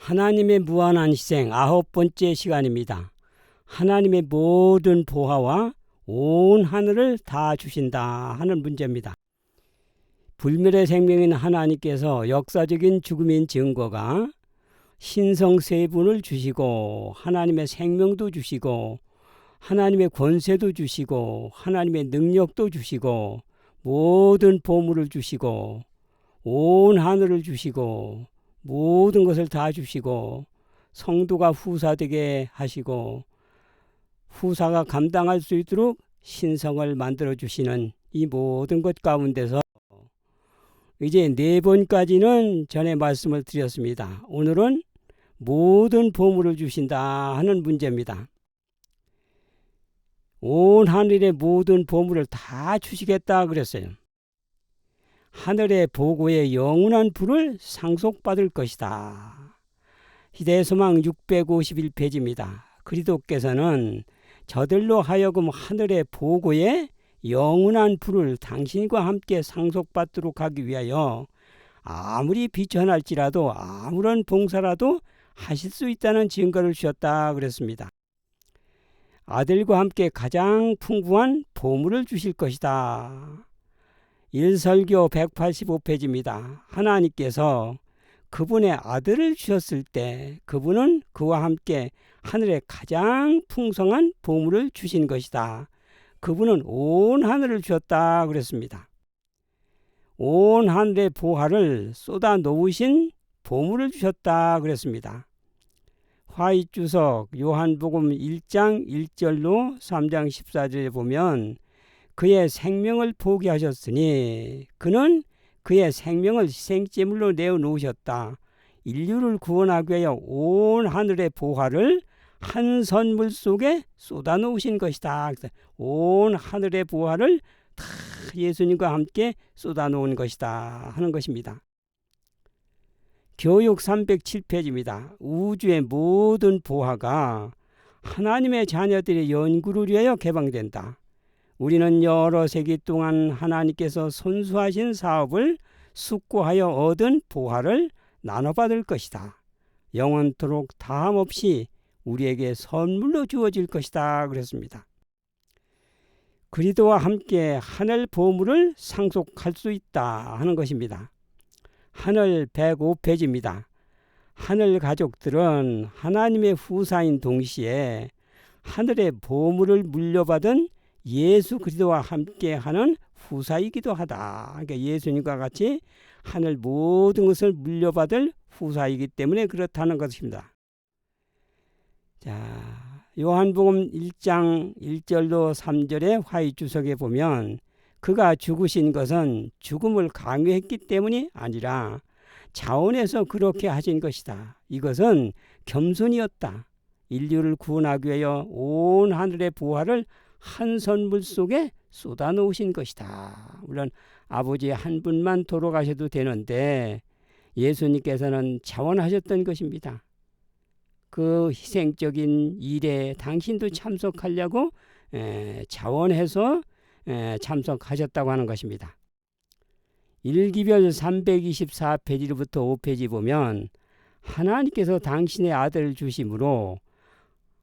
하나님의 무한한 희생 9번째 시간입니다. 하나님의 모든 보화와 온 하늘을 다 주신다 하는 문제입니다. 불멸의 생명인 하나님께서 역사적인 죽음인 증거가 신성 세 분을 주시고 하나님의 생명도 주시고 하나님의 권세도 주시고 하나님의 능력도 주시고 모든 보물을 주시고 온 하늘을 주시고 모든 것을 다 주시고 성도가 후사되게 하시고 후사가 감당할 수 있도록 신성을 만들어 주시는 이 모든 것 가운데서 이제 4번까지는 전에 말씀을 드렸습니다. 오늘은 모든 보물을 주신다 하는 문제입니다. 온 하늘의 모든 보물을 다 주시겠다 그랬어요. 하늘의 보고의 영원한 부를 상속받을 것이다. 희대소망 651페이지입니다. 그리스도께서는 저들로 하여금 하늘의 보고의 영원한 부를 당신과 함께 상속받도록 하기 위하여 아무리 비천할지라도 아무런 봉사라도 하실 수 있다는 증거를 주셨다 그랬습니다. 아들과 함께 가장 풍부한 보물을 주실 것이다. 1설교 185페이지입니다. 하나님께서 그분의 아들을 주셨을 때 그분은 그와 함께 하늘에 가장 풍성한 보물을 주신 것이다. 그분은 온 하늘을 주셨다 그랬습니다. 온 하늘의 보화를 쏟아 놓으신 보물을 주셨다 그랬습니다. 화이주석 요한복음 1장 1절로 3장 14절에 보면 그의 생명을 포기하셨으니 그는 그의 생명을 희생제물로 내어놓으셨다. 인류를 구원하기 위하여 온 하늘의 보화를 한 선물 속에 쏟아놓으신 것이다. 온 하늘의 보화를 다 예수님과 함께 쏟아놓은 것이다 하는 것입니다. 교육 307페이지입니다. 우주의 모든 보화가 하나님의 자녀들의 연구를 위하여 개방된다. 우리는 여러 세기 동안 하나님께서 손수하신 사업을 숙고하여 얻은 보화를 나눠받을 것이다. 영원토록 다함없이 우리에게 선물로 주어질 것이다 그랬습니다. 그리스도와 함께 하늘 보물을 상속할 수 있다 하는 것입니다. 하늘 105페이지입니다. 하늘 가족들은 하나님의 후사인 동시에 하늘의 보물을 물려받은 예수 그리스도와 함께하는 후사이기도 하다. 그러니까 예수님과 같이 하늘 모든 것을 물려받을 후사이기 때문에 그렇다는 것입니다. 자, 요한복음 1장 1절로 3절의 화이주석에 보면 그가 죽으신 것은 죽음을 강요했기 때문이 아니라 자원에서 그렇게 하신 것이다. 이것은 겸손이었다. 인류를 구원하기 위하여 온 하늘의 보화를 한 선물 속에 쏟아놓으신 것이다. 물론 아버지 한 분만 돌아가셔도 되는데 예수님께서는 자원하셨던 것입니다. 그 희생적인 일에 당신도 참석하려고 자원해서 참석하셨다고 하는 것입니다. 일기별 324페이지로부터 5페이지 보면 하나님께서 당신의 아들을 주심으로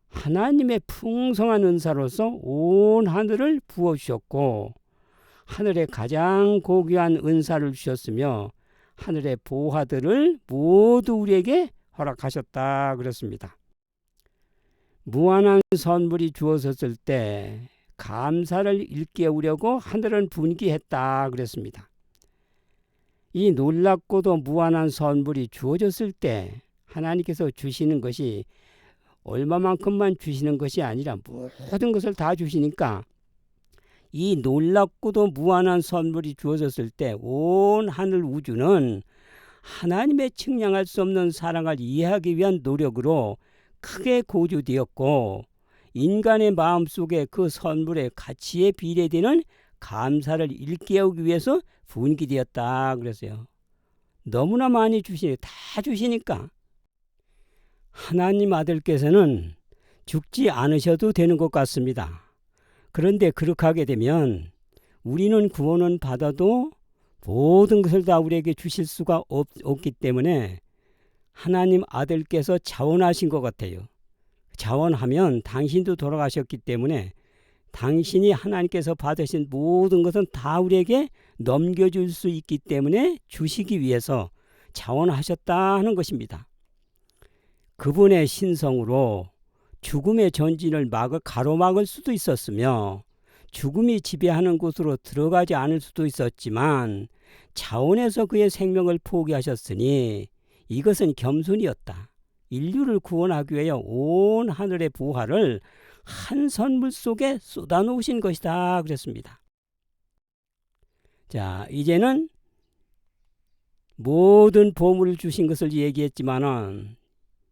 하나님의 풍성한 은사로서 온 하늘을 부어주셨고 하늘에 가장 고귀한 은사를 주셨으며 하늘의 보화들을 모두 우리에게 허락하셨다 그랬습니다. 무한한 선물이 주어졌을 때 감사를 일깨우려고 하늘은 분기했다 그랬습니다. 이 놀랍고도 무한한 선물이 주어졌을 때 하나님께서 주시는 것이 얼마만큼만 주시는 것이 아니라 모든 것을 다 주시니까 이 놀랍고도 무한한 선물이 주어졌을 때 온 하늘 우주는 하나님의 측량할 수 없는 사랑을 이해하기 위한 노력으로 크게 고조되었고 인간의 마음속에 그 선물의 가치에 비례되는 감사를 일깨우기 위해서 분기되었다 그랬어요. 너무나 많이 주시니 다 주시니까 하나님 아들께서는 죽지 않으셔도 되는 것 같습니다. 그런데 그렇게 하게 되면 우리는 구원은 받아도 모든 것을 다 우리에게 주실 수가 없기 때문에 하나님 아들께서 자원하신 것 같아요. 자원하면 당신도 돌아가셨기 때문에 당신이 하나님께서 받으신 모든 것은 다 우리에게 넘겨줄 수 있기 때문에 주시기 위해서 자원하셨다 하는 것입니다. 그분의 신성으로 죽음의 전진을 가로막을 수도 있었으며 죽음이 지배하는 곳으로 들어가지 않을 수도 있었지만 자원해서 그의 생명을 포기하셨으니 이것은 겸손이었다. 인류를 구원하기 위하여 온 하늘의 부활을 한 선물 속에 쏟아놓으신 것이다 그랬습니다. 자, 이제는 모든 보물을 주신 것을 얘기했지만은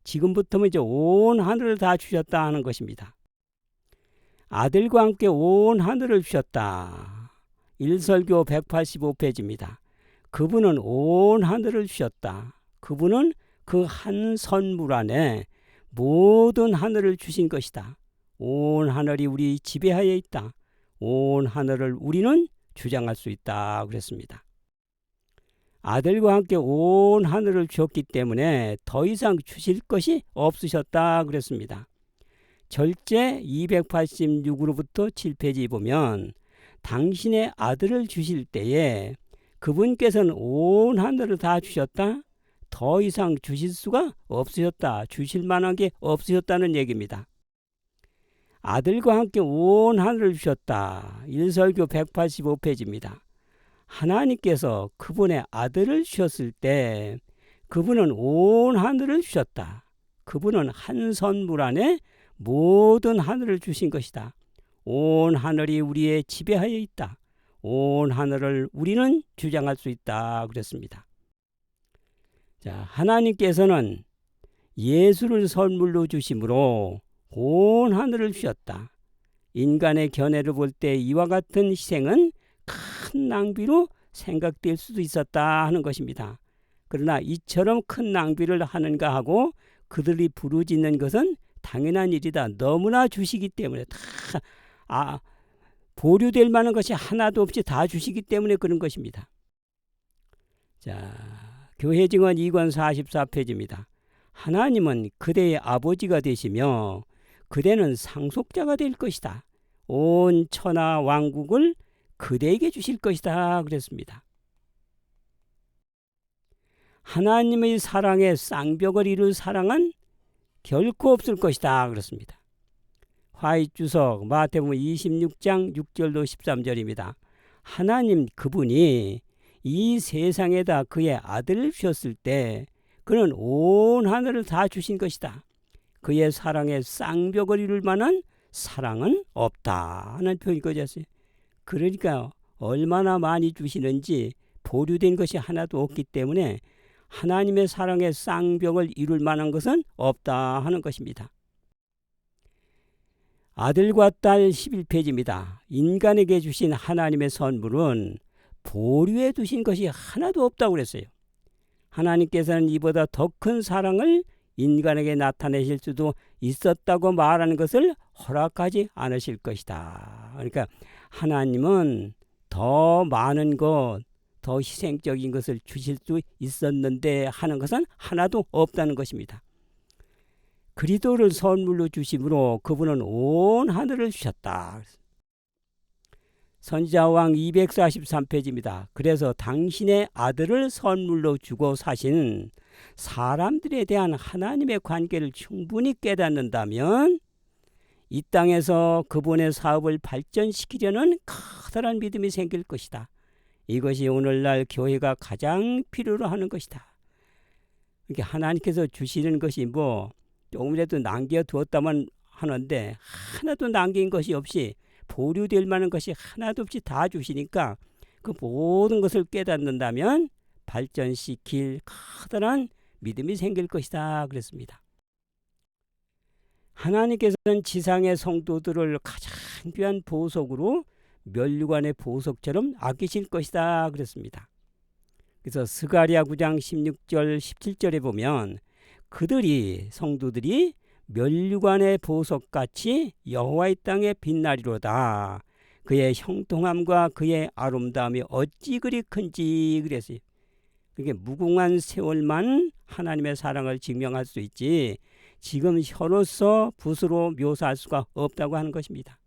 지금부터는 이제 온 하늘을 다 주셨다 하는 것입니다. 아들과 함께 온 하늘을 주셨다. 1설교 185페이지입니다. 그분은 온 하늘을 주셨다. 그분은 그 한 선물 안에 모든 하늘을 주신 것이다. 온 하늘이 우리 지배하에 있다. 온 하늘을 우리는 주장할 수 있다 그랬습니다. 아들과 함께 온 하늘을 주셨기 때문에 더 이상 주실 것이 없으셨다 그랬습니다. 절제 286으로부터 7페이지 보면 당신의 아들을 주실 때에 그분께서는 온 하늘을 다 주셨다. 더 이상 주실 수가 없으셨다. 주실 만한 게 없으셨다는 얘기입니다. 아들과 함께 온 하늘을 주셨다. 1설교 185페이지입니다. 하나님께서 그분의 아들을 주셨을 때 그분은 온 하늘을 주셨다. 그분은 한 선물 안에 모든 하늘을 주신 것이다. 온 하늘이 우리의 지배하에 있다. 온 하늘을 우리는 주장할 수 있다 그랬습니다. 자, 하나님께서는 예수를 선물로 주심으로 온 하늘을 주셨다. 인간의 견해를 볼 때 이와 같은 희생은 큰 낭비로 생각될 수도 있었다 하는 것입니다. 그러나 이처럼 큰 낭비를 하는가 하고 그들이 부르짖는 것은 당연한 일이다. 너무나 주시기 때문에 다 보류될 만한 것이 하나도 없이 다 주시기 때문에 그런 것입니다. 자, 교회 증언 2권 44페이지입니다. 하나님은 그대의 아버지가 되시며 그대는 상속자가 될 것이다. 온 천하 왕국을 그대에게 주실 것이다 그랬습니다. 하나님의 사랑에 쌍벽을 이룰 사랑은 결코 없을 것이다 그렇습니다. 화이주석 마태복음 26장 6절로 13절입니다. 하나님 그분이 이 세상에다 그의 아들을 주셨을 때 그는 온 하늘을 다 주신 것이다. 그의 사랑에 쌍벽을 이룰 만한 사랑은 없다 하는 표현이 거졌어요. 그러니까 얼마나 많이 주시는지 보류된 것이 하나도 없기 때문에 하나님의 사랑에 쌍벽을 이룰 만한 것은 없다 하는 것입니다. 아들과 딸 11페이지입니다. 인간에게 주신 하나님의 선물은 보류해 두신 것이 하나도 없다고 그랬어요. 하나님께서는 이보다 더 큰 사랑을 인간에게 나타내실 수도 있었다고 말하는 것을 허락하지 않으실 것이다. 그러니까 하나님은 더 많은 것, 더 희생적인 것을 주실 수 있었는데 하는 것은 하나도 없다는 것입니다. 그리스도를 선물로 주심으로 그분은 온 하늘을 주셨다. 선지자왕 243페이지입니다. 그래서 당신의 아들을 선물로 주고 사신 사람들에 대한 하나님의 관계를 충분히 깨닫는다면 이 땅에서 그분의 사업을 발전시키려는 커다란 믿음이 생길 것이다. 이것이 오늘날 교회가 가장 필요로 하는 것이다. 이렇게 하나님께서 주시는 것이 조금이라도 남겨두었다만 하는데 하나도 남긴 것이 없이 보류될 만한 것이 하나도 없이 다 주시니까 그 모든 것을 깨닫는다면 발전시킬 커다란 믿음이 생길 것이다 그랬습니다. 하나님께서는 지상의 성도들을 가장 귀한 보석으로 면류관의 보석처럼 아끼실 것이다 그랬습니다. 그래서 스가랴 9장 16절 17절에 보면 그들이 성도들이 면류관의 보석같이 여호와의 땅에 빛나리로다. 그의 형통함과 그의 아름다움이 어찌 그리 큰지 그랬어요. 그게 무궁한 세월만 하나님의 사랑을 증명할 수 있지 지금 혀로서 붓으로 묘사할 수가 없다고 하는 것입니다.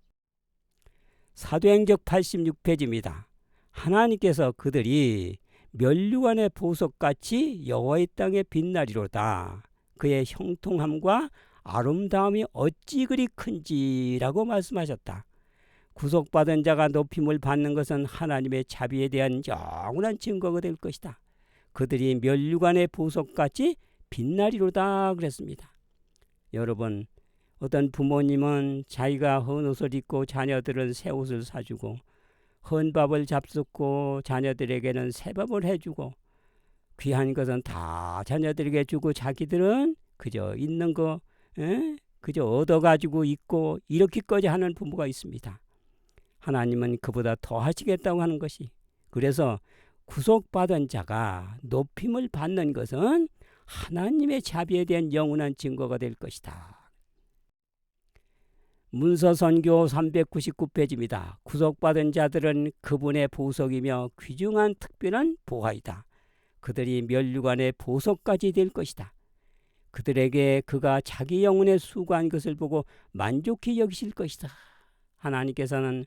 사도행적 86페이지입니다. 하나님께서 그들이 면류관의 보석같이 여호와의 땅에 빛나리로다. 그의 형통함과 아름다움이 어찌 그리 큰지라고 말씀하셨다. 구속받은 자가 높임을 받는 것은 하나님의 자비에 대한 영원한 증거가 될 것이다. 그들이 면류관의 보석같이 빛나리로다 그랬습니다. 여러분, 어떤 부모님은 자기가 헌 옷을 입고 자녀들은 새 옷을 사주고 헌 밥을 잡숫고 자녀들에게는 새 밥을 해주고 귀한 것은 다 자녀들에게 주고 자기들은 그저 있는 거 그저 얻어가지고 있고 이렇게까지 하는 부모가 있습니다. 하나님은 그보다 더 하시겠다고 하는 것이, 그래서 구속받은 자가 높임을 받는 것은 하나님의 자비에 대한 영원한 증거가 될 것이다. 문서선교 399페이지입니다. 구속받은 자들은 그분의 보석이며 귀중한 특별한 보화이다. 그들이 면류관의 보석까지 될 것이다. 그들에게 그가 자기 영혼에 수고한 것을 보고 만족히 여기실 것이다. 하나님께서는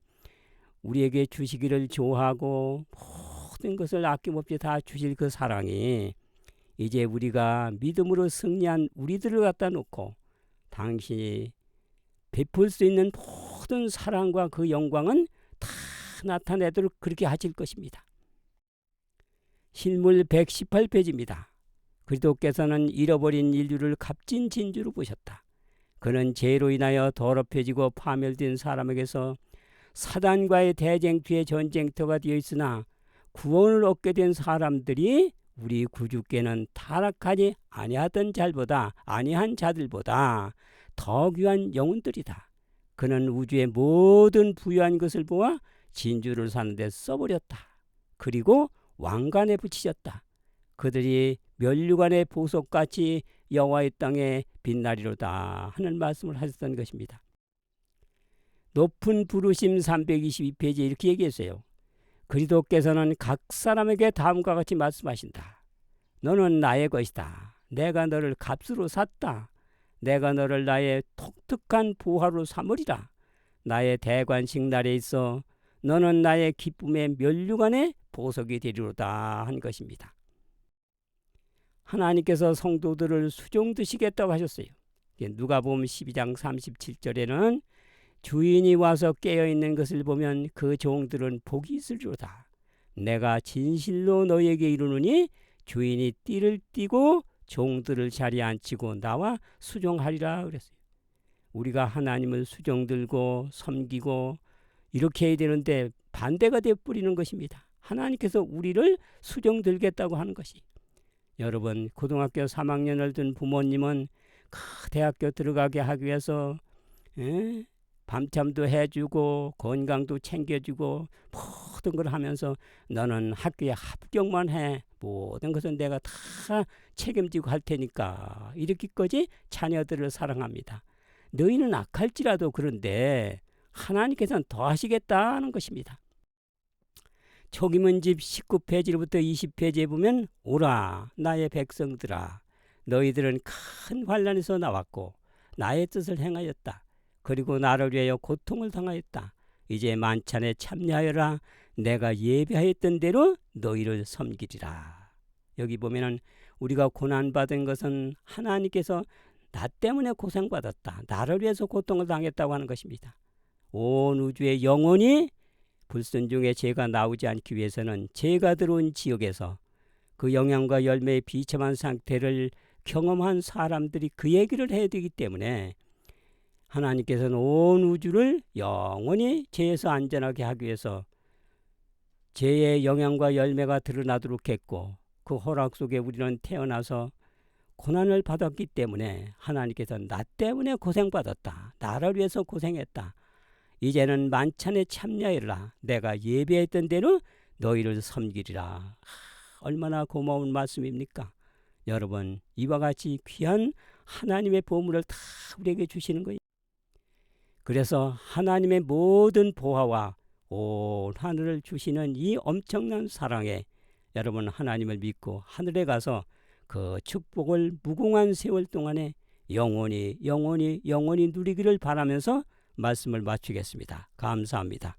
우리에게 주시기를 좋아하고 모든 것을 아낌없이 다 주실 그 사랑이 이제 우리가 믿음으로 승리한 우리들을 갖다 놓고 당신이 베풀 수 있는 모든 사랑과 그 영광은 다 나타내도록 그렇게 하실 것입니다. 실물 118페이지입니다. 그리스도께서는 잃어버린 인류를 값진 진주로 보셨다. 그는 죄로 인하여 더럽혀지고 파멸된 사람에게서 사단과의 대쟁 뒤에 전쟁터가 되어 있으나 구원을 얻게 된 사람들이 우리 구주께는 타락하지 아니한 자들보다 더 귀한 영혼들이다. 그는 우주의 모든 부유한 것을 보아 진주를 사는 데 써버렸다. 그리고 왕관에 붙이셨다. 그들이 면류관의 보석같이 여호와의 땅에 빛나리로다 하는 말씀을 하셨던 것입니다. 높은 부르심 322페이지에 이렇게 얘기했어요. 그리스도께서는 각 사람에게 다음과 같이 말씀하신다. 너는 나의 것이다. 내가 너를 값으로 샀다. 내가 너를 나의 독특한 보화로 삼으리라. 나의 대관식 날에 있어 너는 나의 기쁨의 면류관의 보석이 되리로다 한 것입니다. 하나님께서 성도들을 수종드시겠다고 하셨어요. 누가복음 12장 37절에는 주인이 와서 깨어있는 것을 보면 그 종들은 복이 있으리로다. 내가 진실로 너에게 이르노니 주인이 띠를 띠고 종들을 자리에 앉히고 나와 수종하리라 그랬어요. 우리가 하나님을 수종들고 섬기고 이렇게 해야 되는데 반대가 되어버리는 것입니다. 하나님께서 우리를 수종들겠다고 하는 것이. 여러분, 고등학교 3학년을 둔 부모님은 그 대학교 들어가게 하기 위해서 밤참도 해주고 건강도 챙겨주고 모든 걸 하면서 너는 학교에 합격만 해. 모든 것은 내가 다 책임지고 할 테니까 이렇게까지 자녀들을 사랑합니다. 너희는 악할지라도 그런데 하나님께서는 더 하시겠다는 것입니다. 초기문집 19페이지부터 20페이지에 보면 오라 나의 백성들아 너희들은 큰 환난에서 나왔고 나의 뜻을 행하였다. 그리고 나를 위하여 고통을 당하였다. 이제 만찬에 참여하여라. 내가 예배하였던 대로 너희를 섬기리라. 여기 보면은 우리가 고난받은 것은 하나님께서 나 때문에 고생받았다. 나를 위해서 고통을 당했다고 하는 것입니다. 온 우주의 영혼이 불순종의 죄가 나오지 않기 위해서는 죄가 들어온 지역에서 그 영향과 열매의 비참한 상태를 경험한 사람들이 그 얘기를 해야 되기 때문에 하나님께서는 온 우주를 영원히 죄에서 안전하게 하기 위해서 죄의 영향과 열매가 드러나도록 했고 그 허락 속에 우리는 태어나서 고난을 받았기 때문에 하나님께서 나 때문에 고생받았다. 나를 위해서 고생했다. 이제는 만찬에 참여해라. 내가 예배했던 대로 너희를 섬기리라. 얼마나 고마운 말씀입니까? 여러분, 이와 같이 귀한 하나님의 보물을 다 우리에게 주시는 거예요. 그래서 하나님의 모든 보화와 온 하늘을 주시는 이 엄청난 사랑에 여러분 하나님을 믿고 하늘에 가서 그 축복을 무궁한 세월 동안에 영원히 누리기를 바라면서 말씀을 마치겠습니다. 감사합니다.